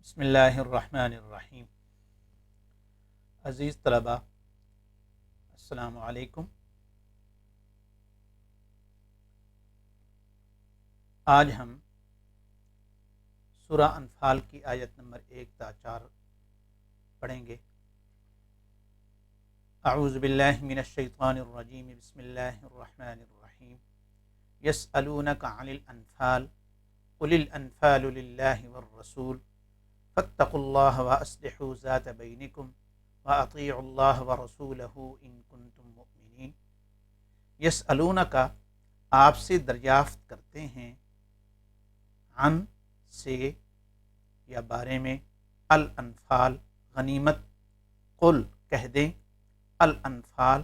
بسم اللہ الرحمن الرحیم۔ عزیز طلباء، السلام علیکم۔ آج ہم سورہ انفال کی آیت نمبر 1 تا 4 پڑھیں گے۔ اعوذ باللہ من الشیطان الرجیم، بسم اللہ الرحمن الرحیم۔ یسألونک عن الانفال قل الانفال للہ والرسول فاتقوا اللہ واصلحوا ذات بینکم واطیعوا اللہ ورسولہ ان کنتم مؤمنین۔ یسألونک، آپ سے دریافت کرتے ہیں، عن سے یا بارے میں، الانفال غنیمت، قل کہہ دیں، الانفال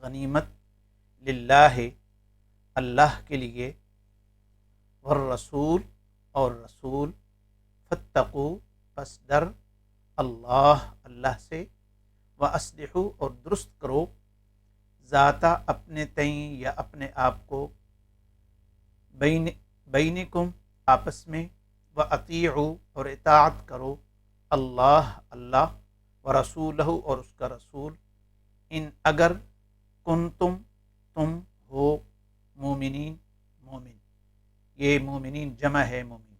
غنیمت، للہ اللہ کے لیے، والرسول اور رسول، فاتقوا پس ڈر، اللہ سے، واصلحوا اور درست کرو، ذاتا اپنے تئیں یا اپنے آپ کو، بینکم آپس میں، واطیعوا اور اطاعت کرو، اللہ ورسولہ اور اس کا رسول، ان اگر کنتم تم ہو، مومنین مومن، یہ مومنین جمع ہے مومن کی۔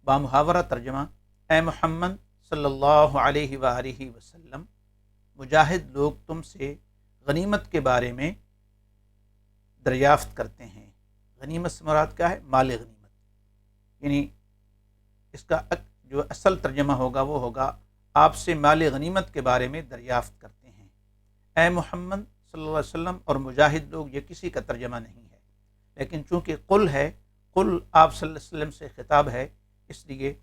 بامحاورہ ترجمہ، اے محمد صلی اللہ علیہ وآلہ وسلم، مجاہد لوگ تم سے غنیمت کے بارے میں دریافت کرتے ہیں۔ غنیمت سے مراد کیا ہے؟ مال غنیمت، یعنی اس کا جو اصل ترجمہ ہوگا وہ ہوگا آپ سے مال غنیمت کے بارے میں دریافت کرتے ہیں۔ اے محمد صلی اللہ علیہ وسلم اور مجاہد لوگ، یہ کسی کا ترجمہ نہیں ہے، لیکن چونکہ قل ہے، قل آپ صلی اللہ علیہ وسلم سے خطاب ہے، اس لیے،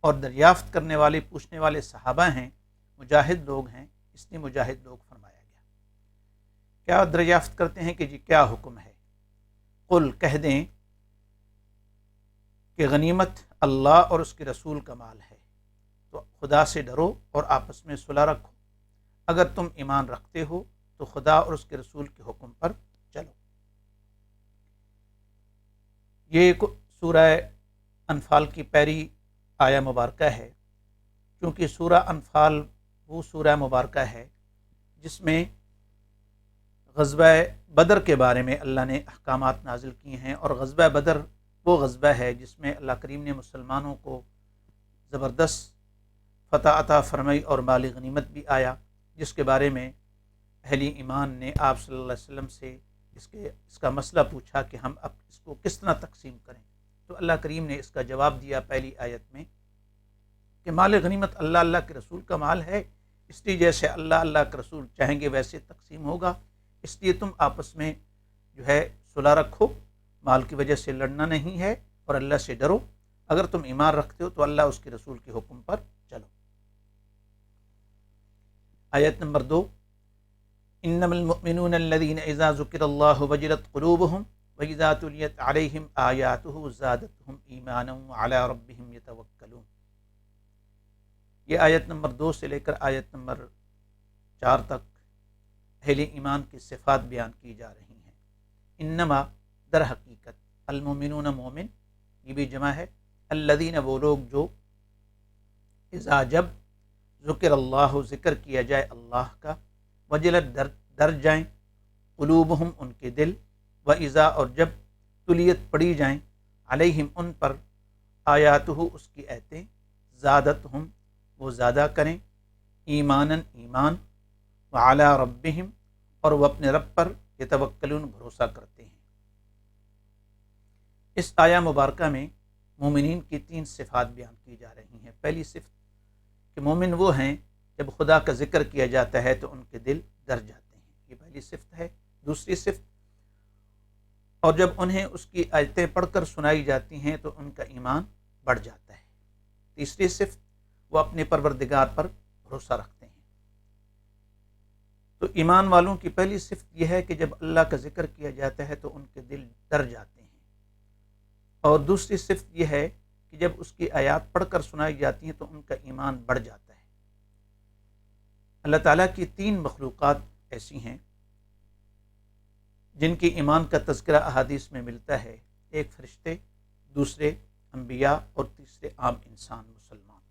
اور دریافت کرنے والے پوچھنے والے صحابہ ہیں، مجاہد لوگ ہیں، اس لیے مجاہد لوگ فرمایا گیا۔ کیا دریافت کرتے ہیں کہ جی کیا حکم ہے؟ قل کہہ دیں کہ غنیمت اللہ اور اس کے رسول کا مال ہے، تو خدا سے ڈرو اور آپس میں صلح رکھو۔ اگر تم ایمان رکھتے ہو تو خدا اور اس کے رسول کے حکم پر چلو۔ یہ سورہ انفال کی پہلی آیہ مبارکہ ہے، کیونکہ سورہ انفال وہ سورہ مبارکہ ہے جس میں غزوہ بدر کے بارے میں اللہ نے احکامات نازل کیے ہیں، اور غزوہ بدر وہ غزوہ ہے جس میں اللہ کریم نے مسلمانوں کو زبردست فتح عطا فرمائی اور مال غنیمت بھی آیا، جس کے بارے میں اہل ایمان نے آپ صلی اللہ علیہ وسلم سے اس کا مسئلہ پوچھا کہ ہم اب اس کو کس طرح تقسیم کریں، تو اللہ کریم نے اس کا جواب دیا پہلی آیت میں کہ مال غنیمت اللہ کے رسول کا مال ہے، اس لیے جیسے اللہ کے رسول چاہیں گے ویسے تقسیم ہوگا، اس لیے تم آپس میں جو ہے صلح رکھو، مال کی وجہ سے لڑنا نہیں ہے، اور اللہ سے ڈرو۔ اگر تم ایمان رکھتے ہو تو اللہ اس کے رسول کے حکم پر چلو۔ آیت نمبر 2، انما المؤمنون الذين اذا ذكر الله وجلت قلوبهم واذا تليت عليهم آياته زادتهم ایمانا وعلى ربهم يتوکلون۔ یہ آیت نمبر 2 سے لے کر آیت نمبر 4 تک اہل ایمان کی صفات بیان کی جا رہی ہیں۔ انما در حقیقت، المؤمنون مومن، یہ بھی جمع ہے، الذین وہ لوگ جو، اذا جب، ذکر اللہ ذکر کیا جائے اللہ کا، وجلت ڈر جائیں، قلوبہم ان کے دل، و اذا اور جب، تلیت پڑھی جائیں، علیہم ان پر، آیاتہ اس کی آیتیں، زادتہم وہ زیادہ کریں، ایماناً ایمان، وعلی ربہم اور وہ اپنے رب پر، یتوکلون بھروسہ کرتے ہیں۔ اس آیہ مبارکہ میں مومنین کی 3 صفات بیان کی جا رہی ہیں۔ پہلی صفت کہ مومن وہ ہیں جب خدا کا ذکر کیا جاتا ہے تو ان کے دل ڈر جاتے ہیں، یہ پہلی صفت ہے۔ دوسری صفت، اور جب انہیں اس کی آیتیں پڑھ کر سنائی جاتی ہیں تو ان کا ایمان بڑھ جاتا ہے۔ تیسری صفت، وہ اپنے پروردگار پر بھروسہ رکھتے ہیں۔ تو ایمان والوں کی پہلی صفت یہ ہے کہ جب اللہ کا ذکر کیا جاتا ہے تو ان کے دل ڈر جاتے ہیں، اور دوسری صفت یہ ہے کہ جب اس کی آیات پڑھ کر سنائی جاتی ہیں تو ان کا ایمان بڑھ جاتا ہے۔ اللہ تعالیٰ کی 3 مخلوقات ایسی ہیں جن کی ایمان کا تذکرہ احادیث میں ملتا ہے، ایک فرشتے، دوسرے انبیاء اور تیسرے عام انسان مسلمان۔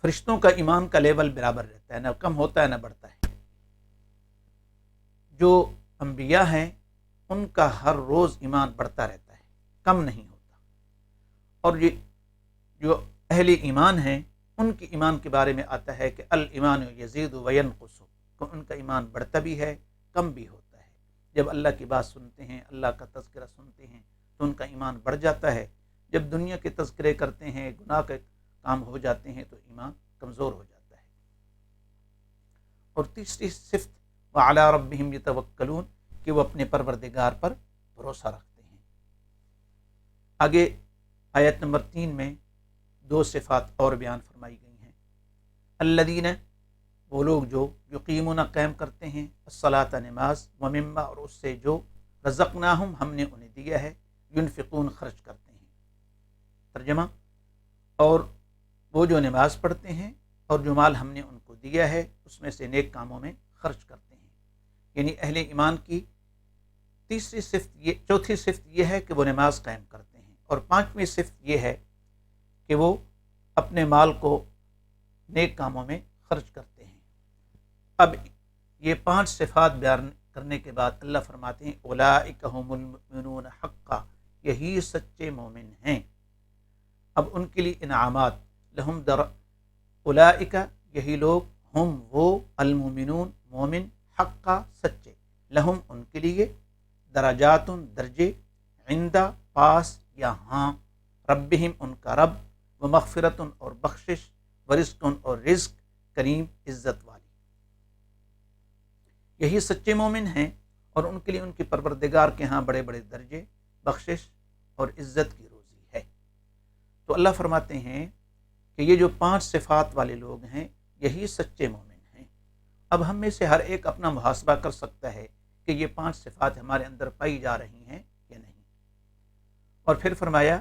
فرشتوں کا ایمان کا لیول برابر رہتا ہے، نہ کم ہوتا ہے نہ بڑھتا ہے۔ جو انبیاء ہیں ان کا ہر روز ایمان بڑھتا رہتا ہے، کم نہیں ہوتا۔ اور یہ جو اہل ایمان ہیں ان کے ایمان کے بارے میں آتا ہے کہ الایمان یزید و ینقص، کہ ان کا ایمان بڑھتا بھی ہے کم بھی ہوتا ہے۔ جب اللہ کی بات سنتے ہیں، اللہ کا تذکرہ سنتے ہیں تو ان کا ایمان بڑھ جاتا ہے، جب دنیا کے تذکرے کرتے ہیں، گناہ کے کام ہو جاتے ہیں تو ایمان کمزور ہو جاتا ہے۔ اور تیسری صفت وعلی ربہم یتوکلون، کہ وہ اپنے پروردگار پر بھروسہ رکھتے ہیں۔ آگے آیت نمبر 3 میں 2 صفات اور بیان فرمائی گئی ہیں۔ الذین، وہ لوگ جو یقیمون قائم کرتے ہیں، الصلاۃ نماز، ومما، اور اس سے جو رزقناہم ہم نے انہیں دیا ہے، ینفقون خرچ کرتے ہیں۔ ترجمہ، اور وہ جو نماز پڑھتے ہیں اور جو مال ہم نے ان کو دیا ہے اس میں سے نیک کاموں میں خرچ کرتے ہیں۔ یعنی اہل ایمان کی چوتھی صفت یہ ہے کہ وہ نماز قائم کرتے ہیں، اور 5ویں صفت یہ ہے کہ وہ اپنے مال کو نیک کاموں میں خرچ کرتے ہیں۔ اب یہ 5 صفات بیان کرنے کے بعد اللہ فرماتے ہیں اولئک هم المؤمنون حقا، یہی سچے مومن ہیں۔ اب ان کے لیے انعامات، لہم اولئک، یہی لوگ، ہم وہ، المؤمنون مومن، حقا سچے، لہم ان کے لیے، درجات درجے، عندہ پاس یا ہاں، ربہم ان کا رب، و مغفرت اور بخشش، ورزق اور رزق کریم عزت والی۔ یہی سچے مومن ہیں اور ان کے لیے ان کے پروردگار کے ہاں بڑے بڑے درجے، بخشش اور عزت کی روزی ہے۔ تو اللہ فرماتے ہیں کہ یہ جو 5 صفات والے لوگ ہیں یہی سچے مومن ہیں۔ اب ہم میں سے ہر ایک اپنا محاسبہ کر سکتا ہے کہ یہ 5 صفات ہمارے اندر پائی جا رہی ہیں یا نہیں۔ اور پھر فرمایا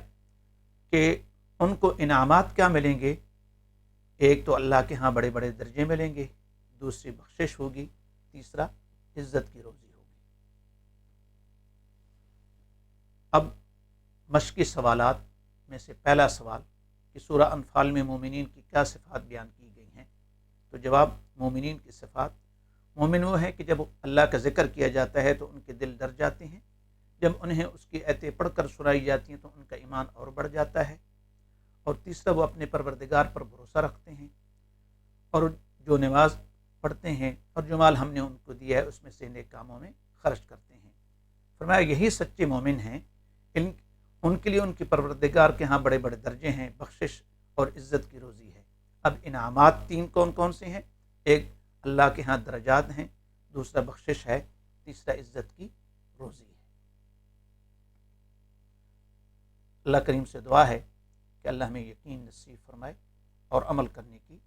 کہ ان کو انعامات کیا ملیں گے؟ ایک تو اللہ کے ہاں بڑے بڑے درجے ملیں گے، دوسری بخشش ہوگی، تیسرا عزت کی روزی ہوگی۔ اب مشقی سوالات میں سے پہلا سوال کہ سورہ انفال میں مومنین کی کیا صفات بیان کی گئی ہیں؟ تو جواب، مومنین کی صفات، مومن وہ ہے کہ جب اللہ کا ذکر کیا جاتا ہے تو ان کے دل ڈر جاتے ہیں، جب انہیں اس کی آیتیں پڑھ کر سنائی جاتی ہیں تو ان کا ایمان اور بڑھ جاتا ہے، اور تیسرا وہ اپنے پروردگار پر بھروسہ رکھتے ہیں، اور جو نماز پڑھتے ہیں اور جو مال ہم نے ان کو دیا ہے اس میں سے نیک کاموں میں خرچ کرتے ہیں۔ فرمایا یہی سچے مومن ہیں، ان کے لیے ان کے پروردگار کے ہاں بڑے بڑے درجے ہیں، بخشش اور عزت کی روزی ہے۔ اب انعامات 3 کون کون سے ہیں؟ ایک اللہ کے ہاں درجات ہیں، دوسرا بخشش ہے، تیسرا عزت کی روزی ہے۔ اللہ کریم سے دعا ہے کہ اللہ ہمیں یقین نصیب فرمائے اور عمل کرنے کی